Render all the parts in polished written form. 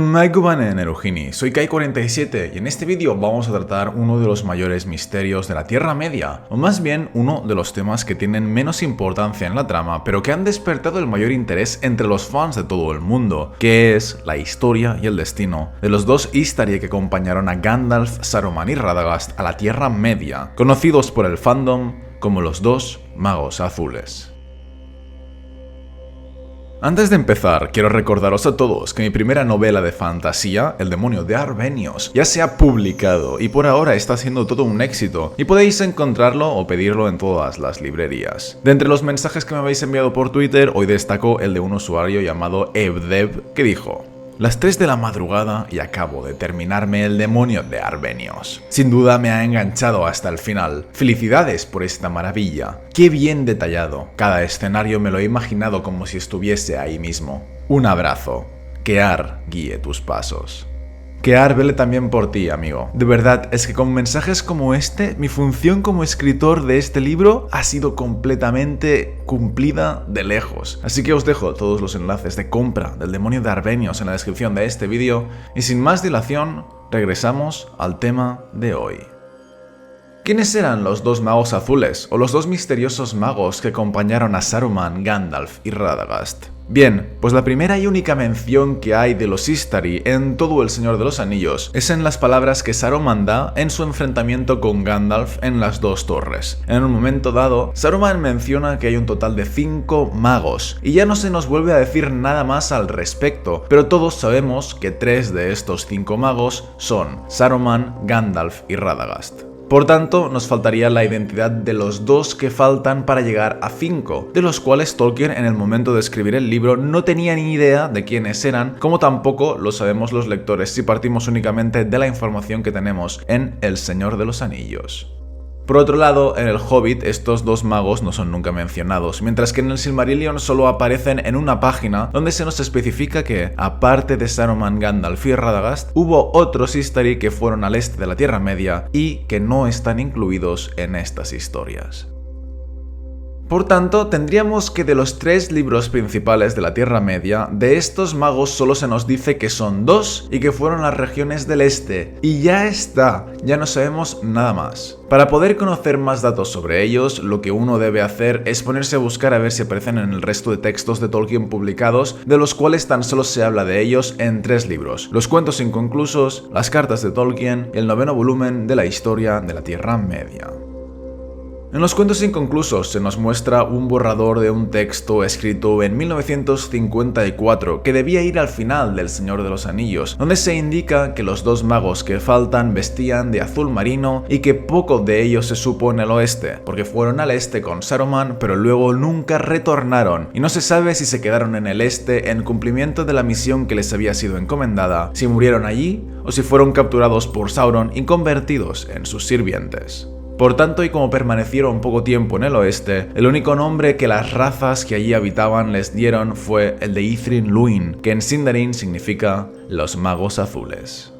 Maikubane Nerujini, soy Kai47 y en este vídeo vamos a tratar uno de los mayores misterios de la Tierra Media, o más bien uno de los temas que tienen menos importancia en la trama, pero que han despertado el mayor interés entre los fans de todo el mundo, que es la historia y el destino de los dos Istari que acompañaron a Gandalf, Saruman y Radagast a la Tierra Media, conocidos por el fandom como los dos Magos Azules. Antes de empezar, quiero recordaros a todos que mi primera novela de fantasía, El demonio de Arvenios, ya se ha publicado y por ahora está siendo todo un éxito y podéis encontrarlo o pedirlo en todas las librerías. De entre los mensajes que me habéis enviado por Twitter, hoy destaco el de un usuario llamado Evdev que dijo: las 3 de la madrugada y acabo de terminarme El demonio de Arvenios. Sin duda me ha enganchado hasta el final. Felicidades por esta maravilla. Qué bien detallado. Cada escenario me lo he imaginado como si estuviese ahí mismo. Un abrazo. Que Ar guíe tus pasos. Que Ar vele también por ti, amigo. De verdad, es que con mensajes como este, mi función como escritor de este libro ha sido completamente cumplida de lejos. Así que os dejo todos los enlaces de compra del demonio de Arvenios en la descripción de este vídeo y sin más dilación, regresamos al tema de hoy. ¿Quiénes eran los dos magos azules o los dos misteriosos magos que acompañaron a Saruman, Gandalf y Radagast? Bien, pues la primera y única mención que hay de los Istari en todo El Señor de los Anillos es en las palabras que Saruman da en su enfrentamiento con Gandalf en las dos torres. En un momento dado, Saruman menciona que hay un total de 5 magos, y ya no se nos vuelve a decir nada más al respecto, pero todos sabemos que 3 de estos 5 magos son Saruman, Gandalf y Radagast. Por tanto, nos faltaría la identidad de los 2 que faltan para llegar a 5, de los cuales Tolkien en el momento de escribir el libro no tenía ni idea de quiénes eran, como tampoco lo sabemos los lectores si partimos únicamente de la información que tenemos en El Señor de los Anillos. Por otro lado, en el Hobbit estos 2 magos no son nunca mencionados, mientras que en el Silmarillion solo aparecen en una página donde se nos especifica que, aparte de Saruman, Gandalf y Radagast, hubo otros Istari que fueron al este de la Tierra Media y que no están incluidos en estas historias. Por tanto, tendríamos que de los 3 libros principales de la Tierra Media, de estos magos solo se nos dice que son 2 y que fueron a las regiones del este. Y ya está, ya no sabemos nada más. Para poder conocer más datos sobre ellos, lo que uno debe hacer es ponerse a buscar a ver si aparecen en el resto de textos de Tolkien publicados, de los cuales tan solo se habla de ellos en 3 libros: Los cuentos inconclusos, Las cartas de Tolkien y el 9º volumen de la historia de la Tierra Media. En los cuentos inconclusos se nos muestra un borrador de un texto escrito en 1954 que debía ir al final del Señor de los Anillos, donde se indica que los 2 magos que faltan vestían de azul marino y que poco de ellos se supo en el oeste, porque fueron al este con Saruman pero luego nunca retornaron y no se sabe si se quedaron en el este en cumplimiento de la misión que les había sido encomendada, si murieron allí o si fueron capturados por Sauron y convertidos en sus sirvientes. Por tanto, y como permanecieron poco tiempo en el oeste, el único nombre que las razas que allí habitaban les dieron fue el de Ithrin Luin, que en Sindarin significa los magos azules.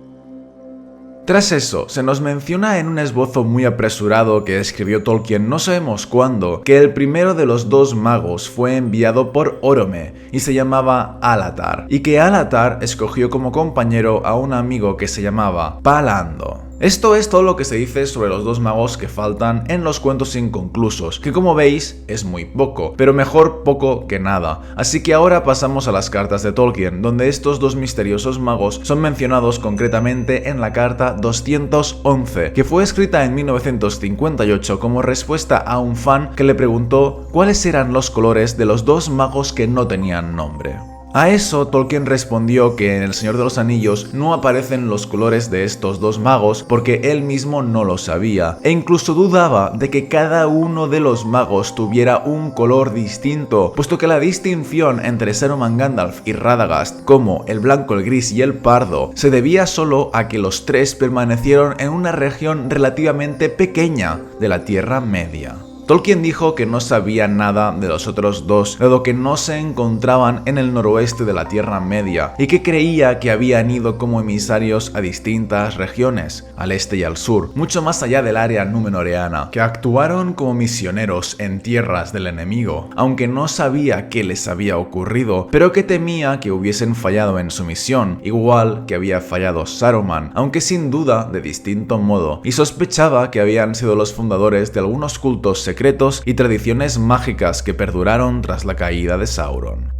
Tras eso, se nos menciona en un esbozo muy apresurado que escribió Tolkien no sabemos cuándo, que el primero de los 2 magos fue enviado por Orome y se llamaba Alatar, y que Alatar escogió como compañero a un amigo que se llamaba Palando. Esto es todo lo que se dice sobre los 2 magos que faltan en los cuentos inconclusos, que como veis es muy poco, pero mejor poco que nada. Así que ahora pasamos a las cartas de Tolkien, donde estos 2 misteriosos magos son mencionados concretamente en la carta 211, que fue escrita en 1958 como respuesta a un fan que le preguntó cuáles eran los colores de los 2 magos que no tenían nombre. A eso Tolkien respondió que en El Señor de los Anillos no aparecen los colores de estos 2 magos porque él mismo no lo sabía, e incluso dudaba de que cada uno de los magos tuviera un color distinto, puesto que la distinción entre Saruman, Gandalf y Radagast, como el blanco, el gris y el pardo, se debía solo a que los 3 permanecieron en una región relativamente pequeña de la Tierra Media. Tolkien dijo que no sabía nada de los otros dos, dado que no se encontraban en el noroeste de la Tierra Media, y que creía que habían ido como emisarios a distintas regiones, al este y al sur, mucho más allá del área númenoreana, que actuaron como misioneros en tierras del enemigo, aunque no sabía qué les había ocurrido, pero que temía que hubiesen fallado en su misión, igual que había fallado Saruman, aunque sin duda de distinto modo, y sospechaba que habían sido los fundadores de algunos cultos secretos y tradiciones mágicas que perduraron tras la caída de Sauron.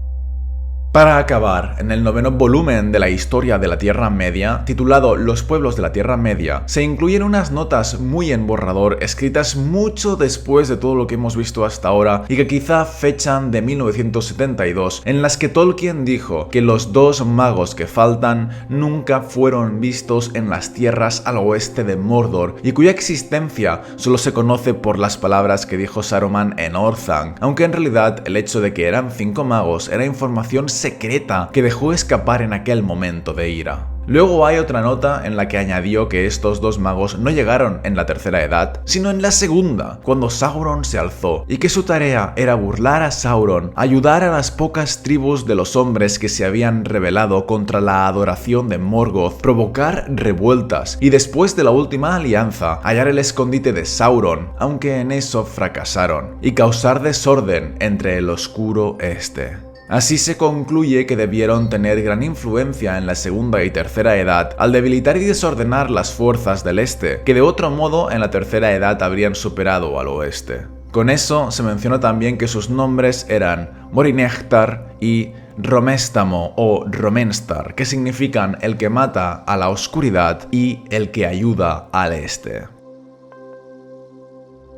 Para acabar, en el 9º volumen de la historia de la Tierra Media, titulado Los pueblos de la Tierra Media, se incluyen unas notas muy en borrador escritas mucho después de todo lo que hemos visto hasta ahora y que quizá fechan de 1972, en las que Tolkien dijo que los dos magos que faltan nunca fueron vistos en las tierras al oeste de Mordor y cuya existencia solo se conoce por las palabras que dijo Saruman en Orthanc, aunque en realidad el hecho de que eran 5 magos era información secreta que dejó escapar en aquel momento de ira. Luego hay otra nota en la que añadió que estos dos magos no llegaron en la tercera edad, sino en la segunda, cuando Sauron se alzó, y que su tarea era burlar a Sauron, ayudar a las pocas tribus de los hombres que se habían rebelado contra la adoración de Morgoth, provocar revueltas, y después de la última alianza, hallar el escondite de Sauron, aunque en eso fracasaron, y causar desorden entre el oscuro este. Así se concluye que debieron tener gran influencia en la segunda y tercera edad al debilitar y desordenar las fuerzas del este, que de otro modo en la tercera edad habrían superado al oeste. Con eso se menciona también que sus nombres eran Morinehtar y Romestamo o Romenstar, que significan el que mata a la oscuridad y el que ayuda al este.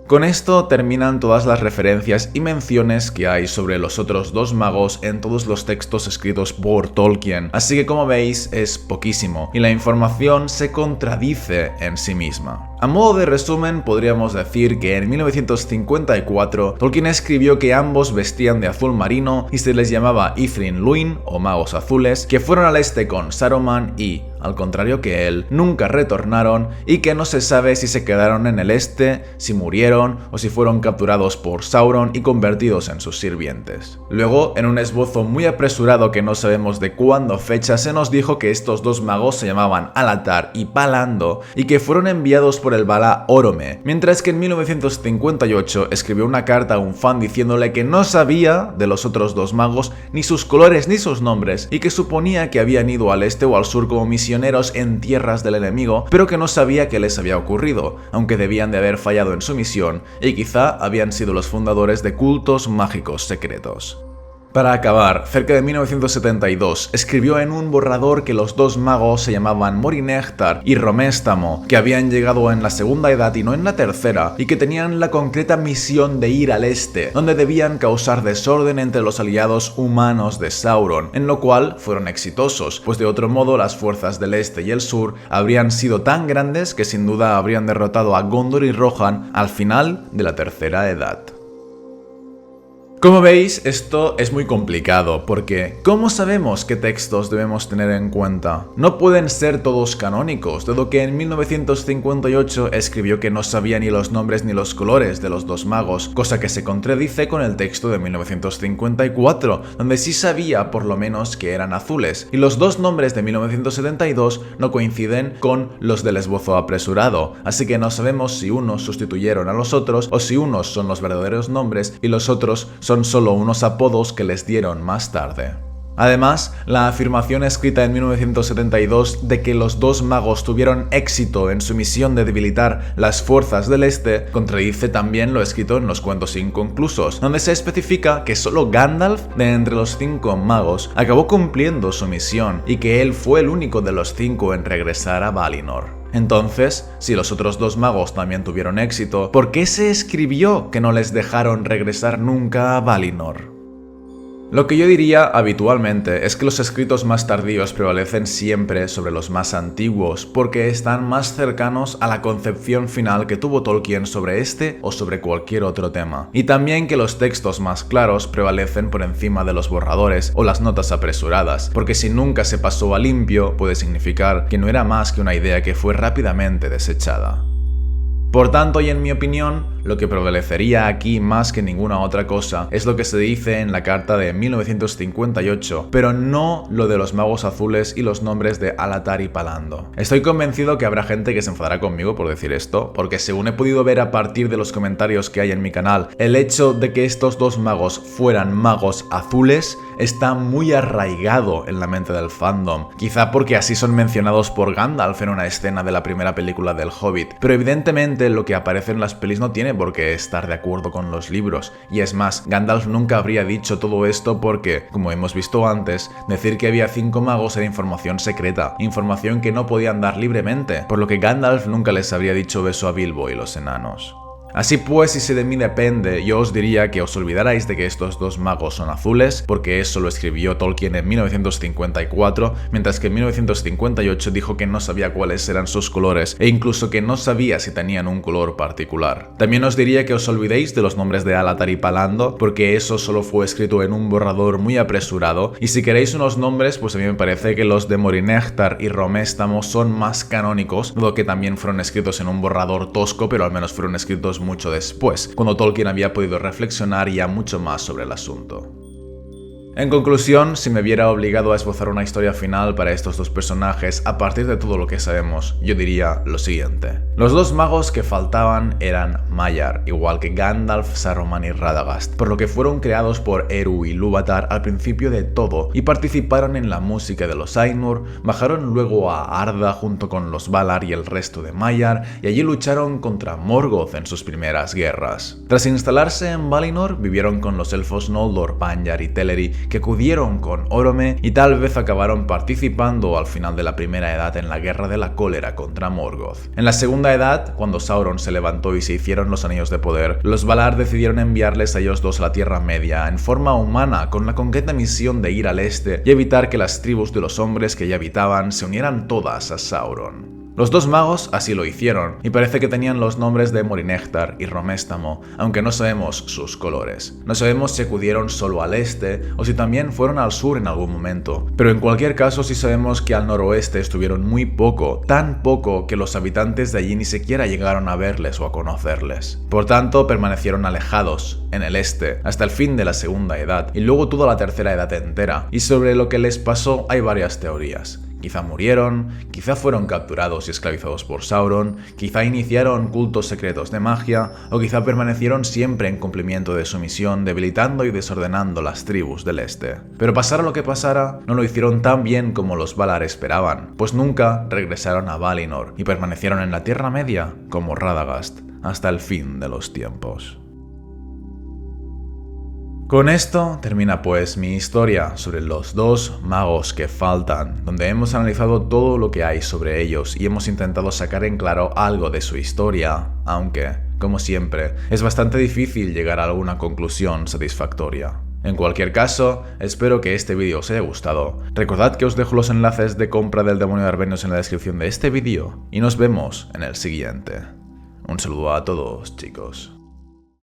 Con esto terminan todas las referencias y menciones que hay sobre los otros dos magos en todos los textos escritos por Tolkien, así que como veis es poquísimo y la información se contradice en sí misma. A modo de resumen podríamos decir que en 1954 Tolkien escribió que ambos vestían de azul marino y se les llamaba Ithrin Luin o magos azules, que fueron al este con Saruman y, al contrario que él, nunca retornaron y que no se sabe si se quedaron en el este, si murieron o si fueron capturados por Sauron y convertidos en sus sirvientes. Luego, en un esbozo muy apresurado que no sabemos de cuándo fecha, se nos dijo que estos dos magos se llamaban Alatar y Palando y que fueron enviados por el Vala Orome, mientras que en 1958 escribió una carta a un fan diciéndole que no sabía de los otros dos magos, ni sus colores ni sus nombres, y que suponía que habían ido al este o al sur como misioneros en tierras del enemigo, pero que no sabía qué les había ocurrido, aunque debían de haber fallado en su misión y quizá habían sido los fundadores de cultos mágicos secretos. Para acabar, cerca de 1972, escribió en un borrador que los dos magos se llamaban Morinehtar y Romestamo, que habían llegado en la segunda edad y no en la tercera, y que tenían la concreta misión de ir al este, donde debían causar desorden entre los aliados humanos de Sauron, en lo cual fueron exitosos, pues de otro modo las fuerzas del este y el sur habrían sido tan grandes que sin duda habrían derrotado a Gondor y Rohan al final de la tercera edad. Como veis, esto es muy complicado, porque ¿cómo sabemos qué textos debemos tener en cuenta? No pueden ser todos canónicos, dado que en 1958 escribió que no sabía ni los nombres ni los colores de los dos magos, cosa que se contradice con el texto de 1954, donde sí sabía por lo menos que eran azules, y los dos nombres de 1972 no coinciden con los del esbozo apresurado, así que no sabemos si unos sustituyeron a los otros o si unos son los verdaderos nombres y los otros son solo unos apodos que les dieron más tarde. Además, la afirmación escrita en 1972 de que los dos magos tuvieron éxito en su misión de debilitar las fuerzas del este contradice también lo escrito en los cuentos inconclusos, donde se especifica que solo Gandalf, de entre los 5 magos, acabó cumpliendo su misión y que él fue el único de los 5 en regresar a Valinor. Entonces, si los otros dos magos también tuvieron éxito, ¿por qué se escribió que no les dejaron regresar nunca a Valinor? Lo que yo diría habitualmente es que los escritos más tardíos prevalecen siempre sobre los más antiguos, porque están más cercanos a la concepción final que tuvo Tolkien sobre este o sobre cualquier otro tema. Y también que los textos más claros prevalecen por encima de los borradores o las notas apresuradas, porque si nunca se pasó a limpio, puede significar que no era más que una idea que fue rápidamente desechada. Por tanto, y en mi opinión, Lo que prevalecería aquí más que ninguna otra cosa es lo que se dice en la carta de 1958, pero no lo de los magos azules y los nombres de Alatar y Palando. Estoy convencido que habrá gente que se enfadará conmigo por decir esto, porque según he podido ver a partir de los comentarios que hay en mi canal, el hecho de que estos dos magos fueran magos azules está muy arraigado en la mente del fandom, quizá porque así son mencionados por Gandalf en una escena de la primera película del Hobbit, pero evidentemente lo que aparece en las pelis no tiene por qué estar de acuerdo con los libros, y es más, Gandalf nunca habría dicho todo esto porque, como hemos visto antes, decir que había 5 magos era información secreta, información que no podían dar libremente, por lo que Gandalf nunca les habría dicho eso a Bilbo y los enanos. Así pues, si de mí depende, yo os diría que os olvidarais de que estos dos magos son azules, porque eso lo escribió Tolkien en 1954, mientras que en 1958 dijo que no sabía cuáles eran sus colores, e incluso que no sabía si tenían un color particular. También os diría que os olvidéis de los nombres de Alatar y Palando, porque eso solo fue escrito en un borrador muy apresurado, y si queréis unos nombres, pues a mí me parece que los de Morinehtar y Roméstamo son más canónicos, dado que también fueron escritos en un borrador tosco, pero al menos fueron escritos mucho después, cuando Tolkien había podido reflexionar ya mucho más sobre el asunto. En conclusión, si me viera obligado a esbozar una historia final para estos dos personajes a partir de todo lo que sabemos, yo diría lo siguiente. Los dos magos que faltaban eran Maiar, igual que Gandalf, Saruman y Radagast, por lo que fueron creados por Eru y Ilúvatar al principio de todo y participaron en la música de los Ainur, bajaron luego a Arda junto con los Valar y el resto de Maiar y allí lucharon contra Morgoth en sus primeras guerras. Tras instalarse en Valinor, vivieron con los elfos Noldor, Panyar y Teleri, que acudieron con Orome y tal vez acabaron participando al final de la primera edad en la Guerra de la Cólera contra Morgoth. En la segunda edad, cuando Sauron se levantó y se hicieron los Anillos de Poder, los Valar decidieron enviarles a ellos dos a la Tierra Media en forma humana con la concreta misión de ir al este y evitar que las tribus de los hombres que ya habitaban se unieran todas a Sauron. Los dos magos así lo hicieron, y parece que tenían los nombres de Morinehtar y Roméstamo, aunque no sabemos sus colores. No sabemos si acudieron solo al este, o si también fueron al sur en algún momento, pero en cualquier caso sí sabemos que al noroeste estuvieron muy poco, tan poco que los habitantes de allí ni siquiera llegaron a verles o a conocerles. Por tanto, permanecieron alejados, en el este, hasta el fin de la segunda edad, y luego toda la tercera edad entera, y sobre lo que les pasó hay varias teorías. Quizá murieron, quizá fueron capturados y esclavizados por Sauron, quizá iniciaron cultos secretos de magia, o quizá permanecieron siempre en cumplimiento de su misión, debilitando y desordenando las tribus del este. Pero pasara lo que pasara, no lo hicieron tan bien como los Valar esperaban, pues nunca regresaron a Valinor y permanecieron en la Tierra Media como Radagast hasta el fin de los tiempos. Con esto termina pues mi historia sobre los dos magos que faltan, donde hemos analizado todo lo que hay sobre ellos y hemos intentado sacar en claro algo de su historia, aunque, como siempre, es bastante difícil llegar a alguna conclusión satisfactoria. En cualquier caso, espero que este vídeo os haya gustado. Recordad que os dejo los enlaces de compra del Demonio de Arvenios en la descripción de este vídeo y nos vemos en el siguiente. Un saludo a todos, chicos.